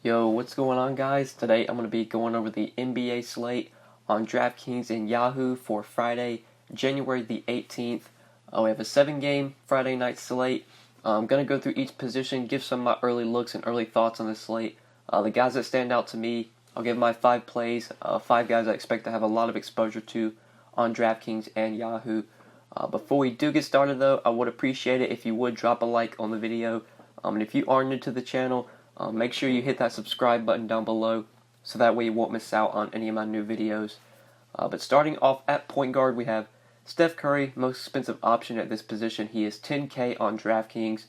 Yo, what's going on, guys? Today I'm going to be going over the NBA slate on DraftKings and Yahoo for Friday, January the 18th. We have a 7-game Friday night slate. I'm going to go through each position, give some of my early looks and early thoughts on the slate. The guys that stand out to me, I'll give my 5 plays, 5 guys I expect to have a lot of exposure to on DraftKings and Yahoo. Before we do get started, though, I would appreciate it if you would drop a like on the video. And if you are new to the channel, make sure you hit that subscribe button down below so that way you won't miss out on any of my new videos. But starting off at point guard, we have Steph Curry, most expensive option at this position. He is $10K on DraftKings.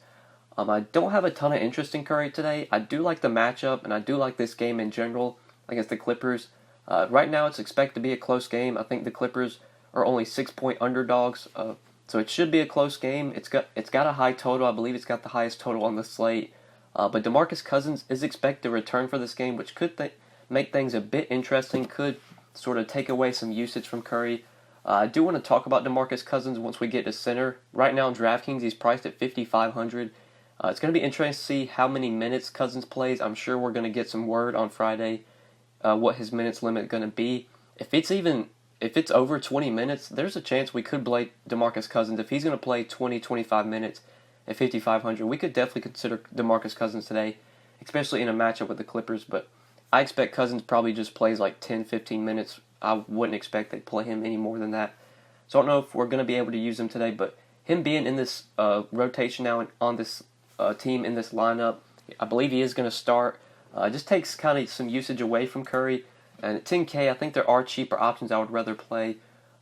I don't have a ton of interest in Curry today. I do like the matchup, and I do like this game in general against the Clippers. Right now, it's expected to be a close game. I think the Clippers are only 6-point underdogs, so it should be a close game. It's got a high total. I believe it's got the highest total on the slate. But DeMarcus Cousins is expected to return for this game, which could make things a bit interesting, could sort of take away some usage from Curry. I do want to talk about DeMarcus Cousins once we get to center. Right now on DraftKings, he's priced at $5,500. It's going to be interesting to see how many minutes Cousins plays. I'm sure we're going to get some word on Friday what his minutes limit is going to be. If it's over 20 minutes, there's a chance we could play DeMarcus Cousins. If he's going to play 20-25 minutes at $5,500, we could definitely consider DeMarcus Cousins today, especially in a matchup with the Clippers. But I expect Cousins probably just plays like 10-15 minutes. I wouldn't expect they'd play him any more than that. So I don't know if we're going to be able to use him today, but him being in this rotation now and on this team in this lineup, I believe he is going to start. Just takes kind of some usage away from Curry. And at $10K, I think there are cheaper options I would rather play.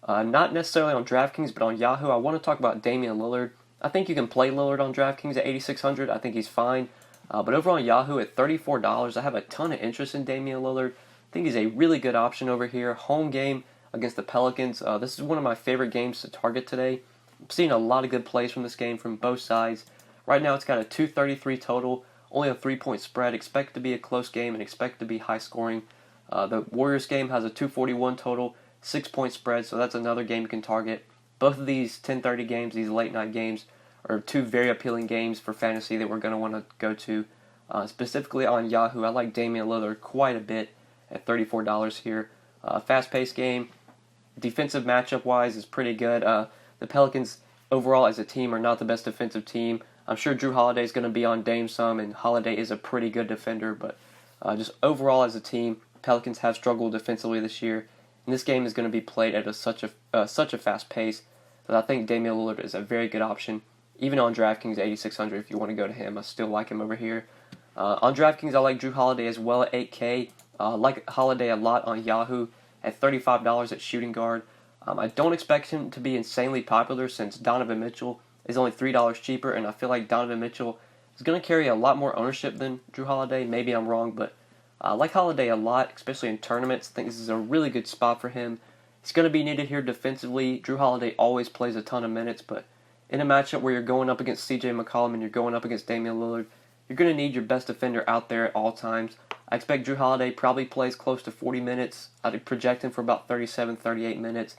Not necessarily on DraftKings, but on Yahoo. I want to talk about Damian Lillard. I think you can play Lillard on DraftKings at $8,600. I think he's fine. But over on Yahoo at $34, I have a ton of interest in Damian Lillard. I think he's a really good option over here. Home game against the Pelicans. This is one of my favorite games to target today. I'm seeing a lot of good plays from this game from both sides. Right now it's got a 233 total, only a 3-point spread. Expect to be a close game and expect to be high scoring. The Warriors game has a 241 total, 6-point spread, so that's another game you can target. Both of these 10:30 games, these late night games, are two very appealing games for fantasy that we're going to want to go to. Specifically on Yahoo, I like Damian Lillard quite a bit at $34 here. Fast-paced game, defensive matchup-wise is pretty good. The Pelicans overall as a team are not the best defensive team. I'm sure Drew Holiday is going to be on Dame some, and Holiday is a pretty good defender, but just overall as a team, Pelicans have struggled defensively this year, and this game is going to be played at such a fast pace that I think Damian Lillard is a very good option. Even on DraftKings at $8,600, if you want to go to him, I still like him over here. On DraftKings, I like Drew Holiday as well at $8K. I like Holiday a lot on Yahoo at $35 at shooting guard. I don't expect him to be insanely popular since Donovan Mitchell is only $3 cheaper, and I feel like Donovan Mitchell is going to carry a lot more ownership than Drew Holiday. Maybe I'm wrong, but I like Holiday a lot, especially in tournaments. I think this is a really good spot for him. He's going to be needed here defensively. Drew Holiday always plays a ton of minutes, but in a matchup where you're going up against CJ McCollum and you're going up against Damian Lillard, you're going to need your best defender out there at all times. I expect Drew Holiday probably plays close to 40 minutes. I'd project him for about 37, 38 minutes.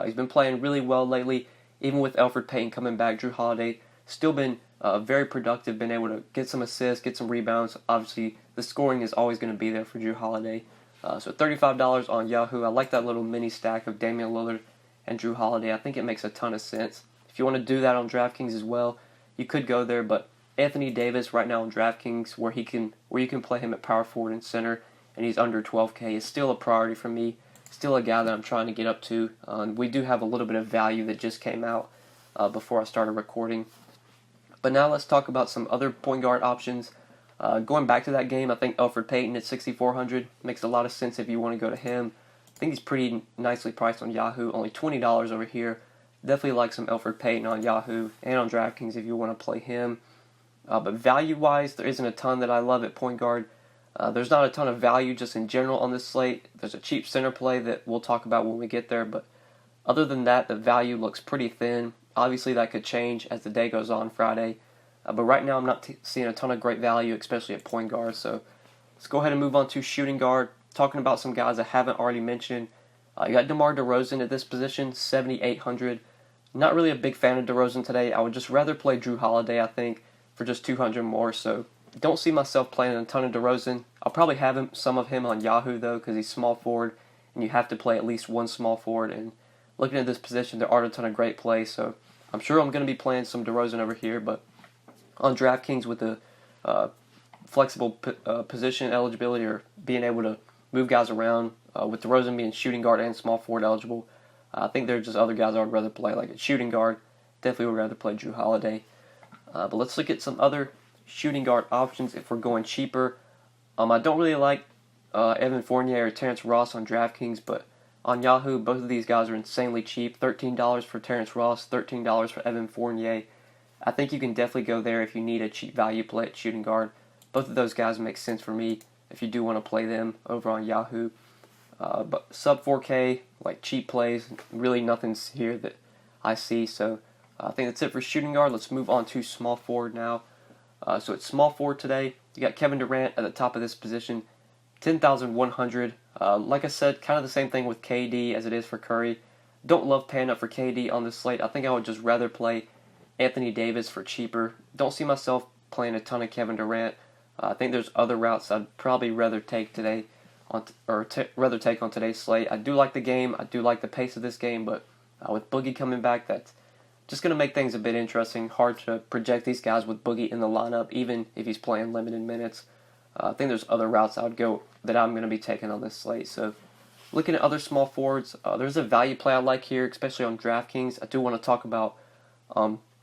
He's been playing really well lately. Even with Elfrid Payton coming back, Drew Holiday still been very productive, been able to get some assists, get some rebounds. Obviously, the scoring is always going to be there for Drew Holiday. So $35 on Yahoo. I like that little mini stack of Damian Lillard and Drew Holiday. I think it makes a ton of sense. If you want to do that on DraftKings as well, you could go there. But Anthony Davis right now on DraftKings, where you can play him at power forward and center, and he's under $12K, is still a priority for me. Still a guy that I'm trying to get up to. We do have a little bit of value that just came out before I started recording. But now let's talk about some other point guard options. Going back to that game, I think Elfrid Payton at $6,400 makes a lot of sense if you want to go to him. I think he's pretty nicely priced on Yahoo, only $20 over here. Definitely like some Elfrid Payton on Yahoo and on DraftKings if you want to play him. But value-wise, there isn't a ton that I love at point guard. There's not a ton of value just in general on this slate. There's a cheap center play that we'll talk about when we get there, but other than that, the value looks pretty thin. Obviously, that could change as the day goes on Friday. But right now, I'm not seeing a ton of great value, especially at point guard. So let's go ahead and move on to shooting guard. Talking about some guys I haven't already mentioned. You got DeMar DeRozan at this position, $7,800. Not really a big fan of DeRozan today. I would just rather play Drew Holiday, I think, for just $200 more. So Don't see myself playing a ton of DeRozan. I'll probably have some of him on Yahoo though, because he's small forward, and you have to play at least one small forward. And looking at this position, there aren't a ton of great plays, so I'm sure I'm going to be playing some DeRozan over here. But on DraftKings with the flexible position eligibility, or being able to move guys around, with DeRozan being shooting guard and small forward eligible, I think there's just other guys I would rather play, like at shooting guard. Definitely would rather play Drew Holiday. But let's look at some other shooting guard options if we're going cheaper. I don't really like Evan Fournier or Terrence Ross on DraftKings, but on Yahoo, both of these guys are insanely cheap. $13 for Terrence Ross, $13 for Evan Fournier. I think you can definitely go there if you need a cheap value play at shooting guard. Both of those guys make sense for me if you do want to play them over on Yahoo. But sub 4K, like cheap plays, really nothing's here that I see. So I think that's it for shooting guard. Let's move on to small forward now. So it's small forward today. You got Kevin Durant at the top of this position, 10,100. Like I said, kind of the same thing with KD as it is for Curry. Don't love paying up for KD on this slate. I think I would just rather play Anthony Davis for cheaper. Don't see myself playing a ton of Kevin Durant. I think there's other routes I'd probably rather take today, rather take on today's slate. I do like the game. I do like the pace of this game, but with Boogie coming back, that's just going to make things a bit interesting. Hard to project these guys with Boogie in the lineup, even if he's playing limited minutes. I think there's other routes I would go that I'm going to be taking on this slate. So looking at other small forwards, there's a value play I like here, especially on DraftKings. I do want to talk about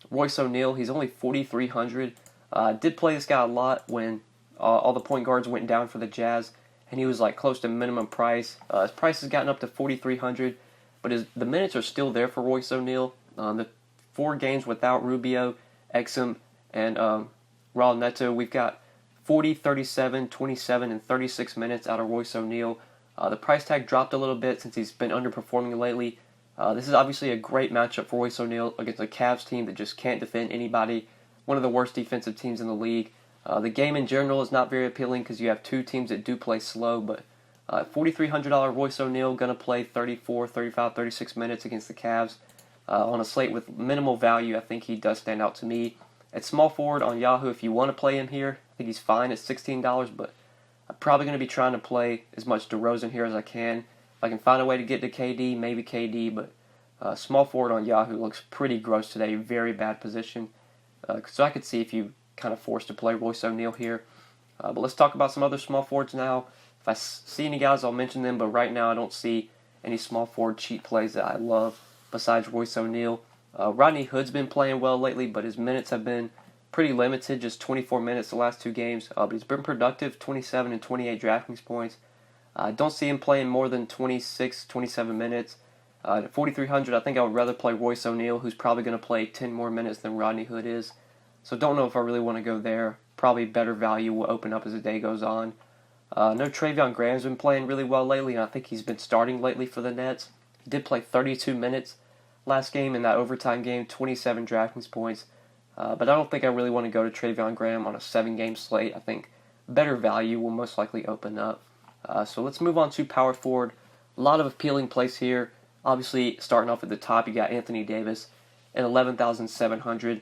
Royce O'Neal. He's only 4,300. I did play this guy a lot when all the point guards went down for the Jazz, and he was like close to minimum price. His price has gotten up to 4,300, but the minutes are still there for Royce O'Neal. The 4 games without Rubio, Exum, and Raul Neto, we've got 40, 37, 27, and 36 minutes out of Royce O'Neal. The price tag dropped a little bit since he's been underperforming lately. This is obviously a great matchup for Royce O'Neal against a Cavs team that just can't defend anybody. One of the worst defensive teams in the league. The game in general is not very appealing because you have 2 teams that do play slow, but $4,300 Royce O'Neal going to play 34, 35, 36 minutes against the Cavs. On a slate with minimal value, I think he does stand out to me. At small forward on Yahoo, if you want to play him here, I think he's fine at $16, but I'm probably going to be trying to play as much DeRozan here as I can. If I can find a way to get to KD, maybe KD, but small forward on Yahoo looks pretty gross today, very bad position. So I could see if you kind of forced to play Royce O'Neal here. But let's talk about some other small forwards now. If I see any guys, I'll mention them, but right now I don't see any small forward cheap plays that I love besides Royce O'Neal. Rodney Hood's been playing well lately, but his minutes have been pretty limited, just 24 minutes the last 2 games. But he's been productive, 27 and 28 DraftKings points. I don't see him playing more than 26, 27 minutes. At 4,300, I think I would rather play Royce O'Neal, who's probably going to play 10 more minutes than Rodney Hood is. So don't know if I really want to go there. Probably better value will open up as the day goes on. No, Travion Graham's been playing really well lately, and I think he's been starting lately for the Nets. He did play 32 minutes last game in that overtime game, 27 DraftKings points. But I don't think I really want to go to Travion Graham on a 7-game slate. I think better value will most likely open up. So let's move on to power forward. A lot of appealing plays here. Obviously, starting off at the top, you got Anthony Davis at 11,700.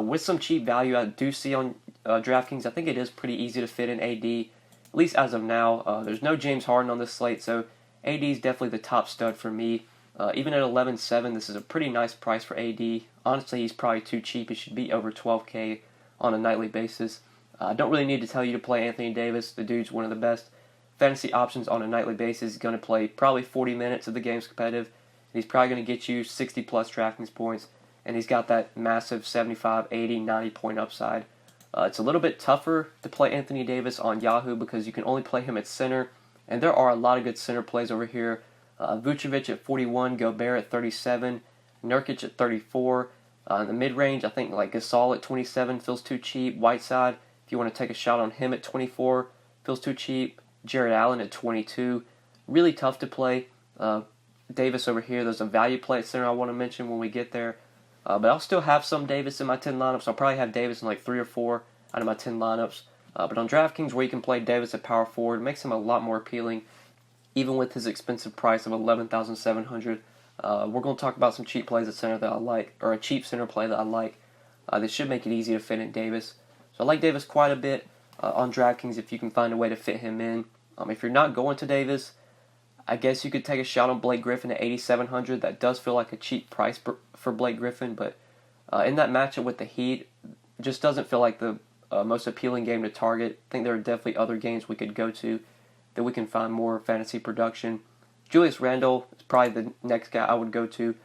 With some cheap value I do see on DraftKings, I think it is pretty easy to fit in AD, at least as of now. There's no James Harden on this slate, so AD is definitely the top stud for me. Even at 11.7, this is a pretty nice price for AD. Honestly, he's probably too cheap. He should be over 12K on a nightly basis. I don't really need to tell you to play Anthony Davis. The dude's one of the best fantasy options on a nightly basis. He's going to play probably 40 minutes if the game's competitive. And he's probably going to get you 60-plus DraftKings points. And he's got that massive 75, 80, 90-point upside. It's a little bit tougher to play Anthony Davis on Yahoo because you can only play him at center. And there are a lot of good center plays over here. Vucevic at 41, Gobert at 37, Nurkic at 34. In the mid-range, I think like Gasol at 27 feels too cheap. Whiteside, if you want to take a shot on him at 24, feels too cheap. Jared Allen at 22. Really tough to play. Davis over here, there's a value play at center I want to mention when we get there. But I'll still have some Davis in my 10 lineups. I'll probably have Davis in like 3 or 4 out of my 10 lineups. But on DraftKings, where you can play Davis at power forward, makes him a lot more appealing, even with his expensive price of $11,700. We're going to talk about some cheap plays at center that I like, or a cheap center play that I like. That should make it easy to fit in Davis. So I like Davis quite a bit. on DraftKings if you can find a way to fit him in. If you're not going to Davis, I guess you could take a shot on Blake Griffin at 8,700. That does feel like a cheap price for Blake Griffin, but in that matchup with the Heat, just doesn't feel like the most appealing game to target. I think there are definitely other games we could go to that we can find more fantasy production. Julius Randle is probably the next guy I would go to.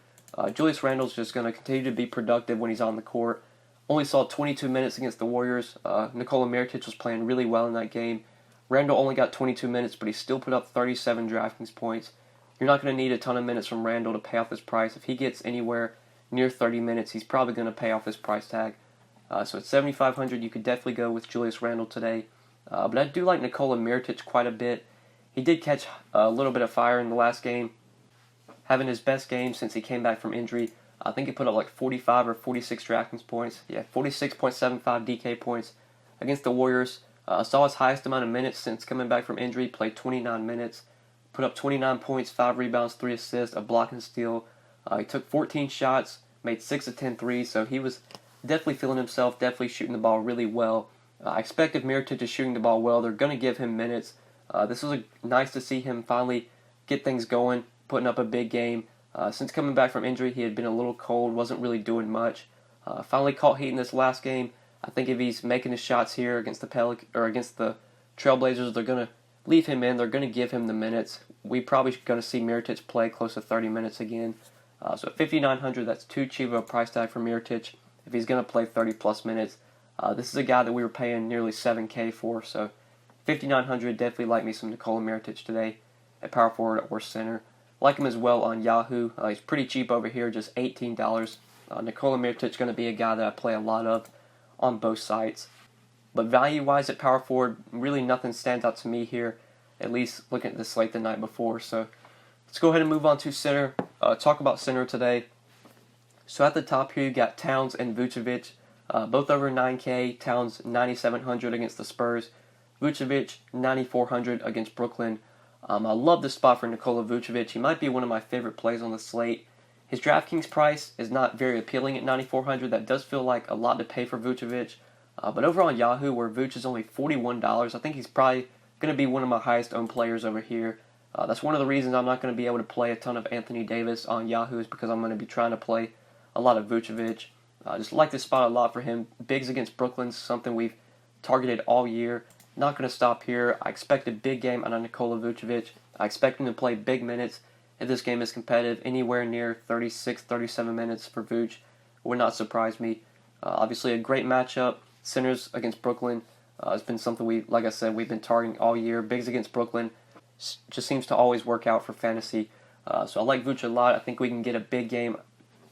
Julius Randle's just going to continue to be productive when he's on the court. Only saw 22 minutes against the Warriors. Nikola Mirotic was playing really well in that game. Randle only got 22 minutes, but he still put up 37 DraftKings points. You're not going to need a ton of minutes from Randle to pay off his price. If he gets anywhere near 30 minutes, he's probably going to pay off his price tag. So at 7,500, you could definitely go with Julius Randle today. But I do like Nikola Mirotic quite a bit. He did catch a little bit of fire in the last game, having his best game since he came back from injury. I think he put up like 45 or 46 DraftKings points. Yeah, 46.75 DK points against the Warriors. Saw his highest amount of minutes since coming back from injury. Played 29 minutes. Put up 29 points, 5 rebounds, 3 assists, a block and steal. He took 14 shots, made 6 of 10 threes, so he was definitely feeling himself, definitely shooting the ball really well. I expect if Mirotic is shooting the ball well, they're going to give him minutes. This was nice to see him finally get things going, putting up a big game. Since coming back from injury, he had been a little cold, wasn't really doing much. Finally caught heat in this last game. I think if he's making his shots here against the Trailblazers, they're going to leave him in. They're going to give him the minutes. We probably going to see Mirotic play close to 30 minutes again. So at 5,900, that's too cheap of a price tag for Mirotic if he's going to play 30-plus minutes. This is a guy that we were paying nearly $7K for, so 5,900, definitely like me some Nikola Mirotic today at power forward or center. Like him as well on Yahoo. He's pretty cheap over here, just $18. Nikola Mirotic going to be a guy that I play a lot of on both sites. But value-wise at power forward, really nothing stands out to me here, at least looking at the slate the night before. So let's go ahead and move on to center. Talk about center today. So at the top here, you got Towns and Vucevic, both over 9K. Towns 9,700 against the Spurs. Vucevic 9,400 against Brooklyn. I love this spot for Nikola Vucevic. He might be one of my favorite plays on the slate. His DraftKings price is not very appealing at 9,400. That does feel like a lot to pay for Vucevic. But over on Yahoo, where Vuce is only $41, I think he's probably going to be one of my highest owned players over here. That's one of the reasons I'm not going to be able to play a ton of Anthony Davis on Yahoo, is because I'm going to be trying to play a lot of Vucevic. Just like this spot a lot for him. Bigs against Brooklyn's something we've targeted all year. Not going to stop here. I expect a big game out of Nikola Vucevic. I expect him to play big minutes if this game is competitive. Anywhere near 36, 37 minutes for Vuce would not surprise me. Obviously a great matchup. Centers against Brooklyn has been something we've been targeting all year. Bigs against Brooklyn just seems to always work out for fantasy. So I like Vuce a lot. I think we can get a big game,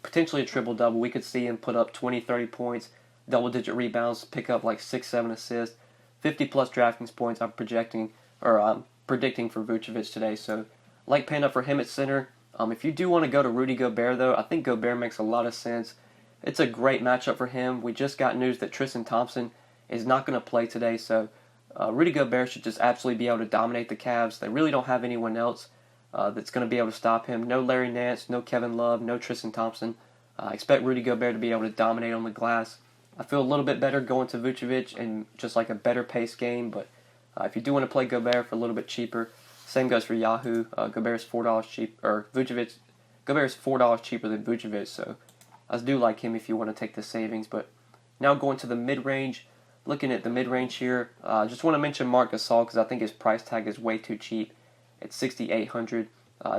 potentially a triple-double. We could see him put up 20, 30 points, double-digit rebounds, pick up like 6, 7 assists, 50-plus DraftKings points I'm predicting for Vucevic today. So I like paying up for him at center. If you do want to go to Rudy Gobert, though, I think Gobert makes a lot of sense. It's a great matchup for him. We just got news that Tristan Thompson is not going to play today, so Rudy Gobert should just absolutely be able to dominate the Cavs. They really don't have anyone else that's going to be able to stop him. No Larry Nance, no Kevin Love, no Tristan Thompson. I expect Rudy Gobert to be able to dominate on the glass. I feel a little bit better going to Vucevic and just like a better paced game, but if you do want to play Gobert for a little bit cheaper, same goes for Yahoo. Gobert is $4 cheaper than Vucevic, so I do like him if you want to take the savings. But now going to the mid-range, looking at the mid-range here, just want to mention Marc Gasol because I think his price tag is way too cheap at $6,800.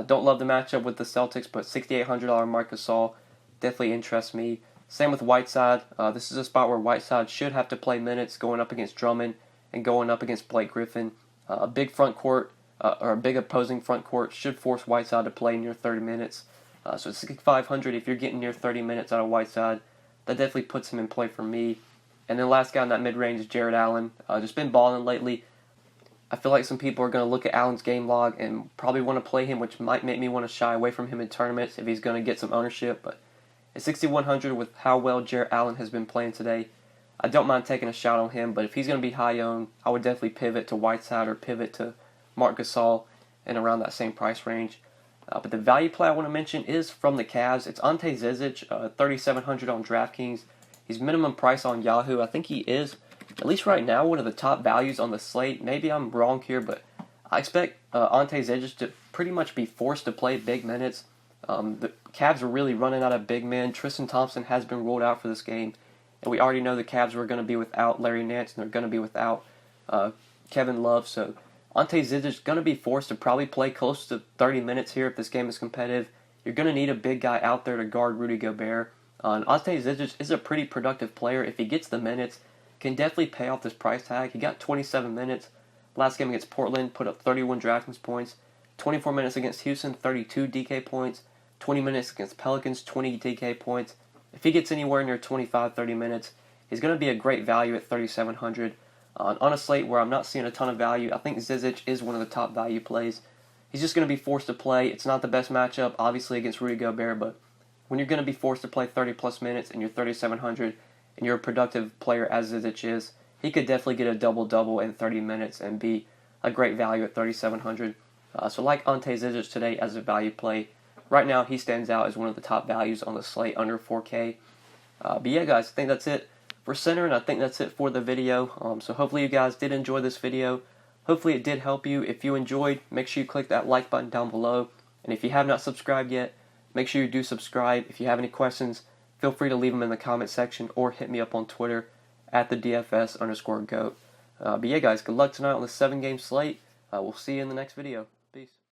Don't love the matchup with the Celtics, but $6,800 Marc Gasol definitely interests me. Same with Whiteside. This is a spot where Whiteside should have to play minutes going up against Drummond and going up against Blake Griffin. A big front court, or a big opposing front court should force Whiteside to play near 30 minutes. So at 6,500, if you're getting near 30 minutes out of Whiteside, that definitely puts him in play for me. And then last guy in that mid-range is Jared Allen. Just been balling lately. I feel like some people are going to look at Allen's game log and probably want to play him, which might make me want to shy away from him in tournaments if he's going to get some ownership. But at 6,100, with how well Jared Allen has been playing today, I don't mind taking a shot on him. But if he's going to be high owned, I would definitely pivot to Whiteside or pivot to Marc Gasol and around that same price range. But the value play I want to mention is from the Cavs. It's Ante Zizic, 3,700 on DraftKings. He's minimum price on Yahoo. I think he is at least right now, one of the top values on the slate. Maybe I'm wrong here, but I expect Ante Zizic to pretty much be forced to play big minutes. The Cavs are really running out of big men. Tristan Thompson has been ruled out for this game, and we already know the Cavs were going to be without Larry Nance, and they're going to be without Kevin Love. So Ante Zizic is going to be forced to probably play close to 30 minutes here if this game is competitive. You're going to need a big guy out there to guard Rudy Gobert. And Ante Zizic is a pretty productive player. If he gets the minutes, can definitely pay off this price tag. He got 27 minutes. Last game against Portland, put up 31 DraftKings points. 24 minutes against Houston, 32 DK points. 20 minutes against Pelicans, 20 DK points. If he gets anywhere near 25, 30 minutes, he's going to be a great value at 3,700. On a slate where I'm not seeing a ton of value, I think Zizic is one of the top value plays. He's just going to be forced to play. It's not the best matchup, obviously, against Rudy Gobert, but when you're going to be forced to play 30-plus minutes and you're 3,700 and you're a productive player as Zizic is, he could definitely get a double-double in 30 minutes and be a great value at 3,700. So like Ante Zizic today as a value play. Right now, he stands out as one of the top values on the slate under 4K. But yeah, guys, I think that's it for center, and I think that's it for the video. So hopefully you guys did enjoy this video. Hopefully it did help you. If you enjoyed, make sure you click that like button down below. And if you have not subscribed yet, make sure you do subscribe. If you have any questions, feel free to leave them in the comment section or hit me up on Twitter at the DFS_GOAT. But yeah, guys, good luck tonight on the 7-game slate. We'll see you in the next video.